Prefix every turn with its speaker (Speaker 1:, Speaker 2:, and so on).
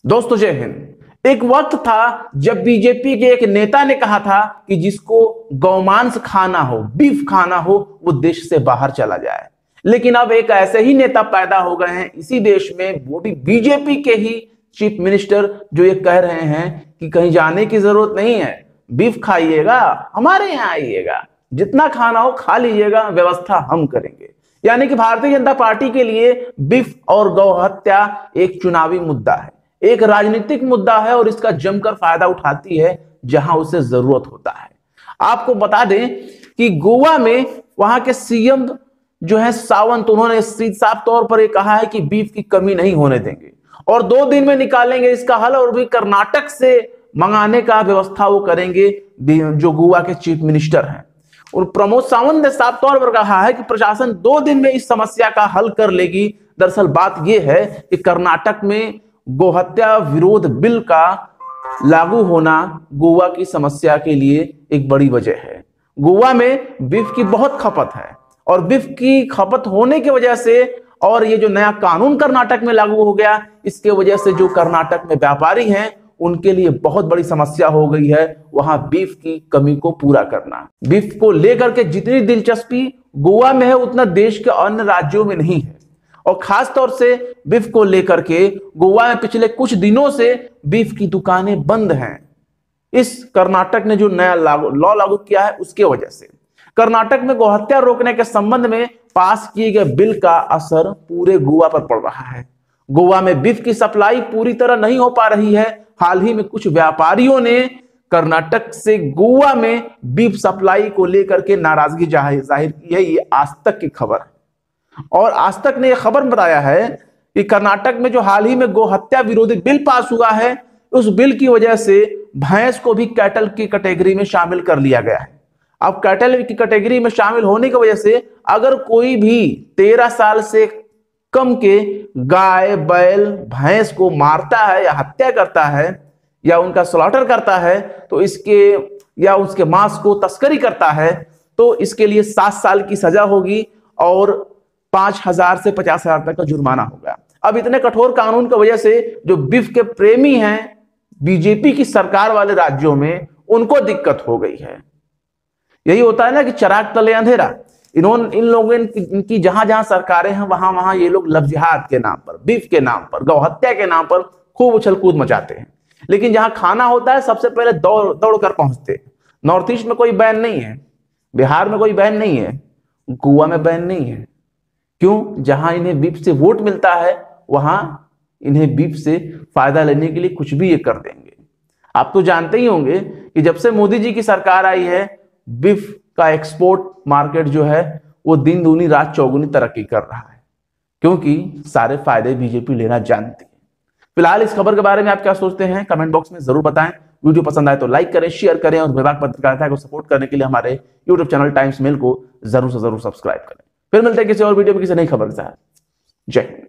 Speaker 1: दोस्तों जय हिंद। एक वक्त था जब बीजेपी के एक नेता ने कहा था कि जिसको गौमांस खाना हो, बीफ खाना हो, वो देश से बाहर चला जाए। लेकिन अब एक ऐसे ही नेता पैदा हो गए हैं इसी देश में, वो भी बीजेपी के ही चीफ मिनिस्टर, जो ये कह रहे हैं कि कहीं जाने की जरूरत नहीं है, बीफ खाइएगा, हमारे यहाँ आइएगा, जितना खाना हो खा लीजिएगा, व्यवस्था हम करेंगे। यानी कि भारतीय जनता पार्टी के लिए बीफ और गौ हत्या एक चुनावी मुद्दा है, एक राजनीतिक मुद्दा है और इसका जमकर फायदा उठाती है जहां उसे जरूरत होता है। आपको बता दें कि गोवा में वहां के सीएम जो है सावंत, उन्होंने साफ तौर पर यह कहा है कि बीफ की कमी नहीं होने देंगे और 2 दिन में निकालेंगे इसका हल, और भी कर्नाटक से मंगाने का व्यवस्था वो करेंगे, जो गोवा के चीफ मिनिस्टर हैं। और प्रमोद सावंत ने साफ तौर पर कहा है कि प्रशासन 2 दिन में इस समस्या का हल कर लेगी। दरअसल बात यह है कि कर्नाटक में गोहत्या विरोध बिल का लागू होना गोवा की समस्या के लिए एक बड़ी वजह है। गोवा में बीफ की बहुत खपत है और बीफ की खपत होने की वजह से, और ये जो नया कानून कर्नाटक में लागू हो गया, इसके वजह से जो कर्नाटक में व्यापारी हैं उनके लिए बहुत बड़ी समस्या हो गई है वहां बीफ की कमी को पूरा करना। बीफ को लेकर के जितनी दिलचस्पी गोवा में है उतना देश के अन्य राज्यों में नहीं है, और खास तौर से बीफ को लेकर के गोवा में पिछले कुछ दिनों से बीफ की दुकानें बंद हैं। इस कर्नाटक ने जो नया लॉ लागू किया है उसके वजह से कर्नाटक में गोहत्या रोकने के संबंध में पास किए गए बिल का असर पूरे गोवा पर पड़ रहा है। गोवा में बीफ की सप्लाई पूरी तरह नहीं हो पा रही है। हाल ही में कुछ व्यापारियों ने कर्नाटक से गोवा में बीफ सप्लाई को लेकर के नाराजगी जाहिर की है। ये आज तक की खबर है और आज तक ने यह खबर बताया है कि कर्नाटक में जो हाल ही में गोहत्या विरोधी बिल पास हुआ है, उस बिल की वजह से भैंस को भी कैटल की कैटेगरी में शामिल कर लिया गया है। अब कैटल की कैटेगरी में शामिल होने की वजह से अगर कोई भी 13 साल से कम के गाय, बैल, भैंस को मारता है या हत्या करता है या उनका स्लॉटर करता है, तो इसके या उसके मांस को तस्करी करता है, तो इसके लिए 7 साल की सजा होगी और 5,000 से 50,000 तक का जुर्माना होगा। अब इतने कठोर कानून की वजह से जो बीफ के प्रेमी हैं बीजेपी की सरकार वाले राज्यों में, उनको दिक्कत हो गई है। यही होता है ना कि चिराग तले अंधेरा। इन लोगों इनकी जहां जहां सरकारें हैं वहां वहां ये लोग लव जिहाद के नाम पर, बीफ के नाम पर, गौहत्या के नाम पर खूब उछल कूद मचाते हैं, लेकिन जहां खाना होता है सबसे पहले दौड़ कर पहुंचते हैं। नॉर्थ ईस्ट में कोई बैन नहीं है, बिहार में कोई बैन नहीं है, गोवा में बैन नहीं है। क्यों? जहां इन्हें बीफ से वोट मिलता है वहां इन्हें बीफ से फायदा लेने के लिए कुछ भी ये कर देंगे। आप तो जानते ही होंगे कि जब से मोदी जी की सरकार आई है, बीफ का एक्सपोर्ट मार्केट जो है वो दिन दूनी रात चौगुनी तरक्की कर रहा है, क्योंकि सारे फायदे बीजेपी लेना जानती है। फिलहाल इस खबर के बारे में आप क्या सोचते हैं कमेंट बॉक्स में जरूर बताएं। वीडियो पसंद आए तो लाइक करें, शेयर करें और विभाग पत्रकारिता को सपोर्ट करने के लिए हमारे यूट्यूब चैनल टाइम्स मेल को जरूर से जरूर सब्सक्राइब करें। फिर मिलते हैं किसी और वीडियो में किसी नई खबर के साथ। जय हिंद।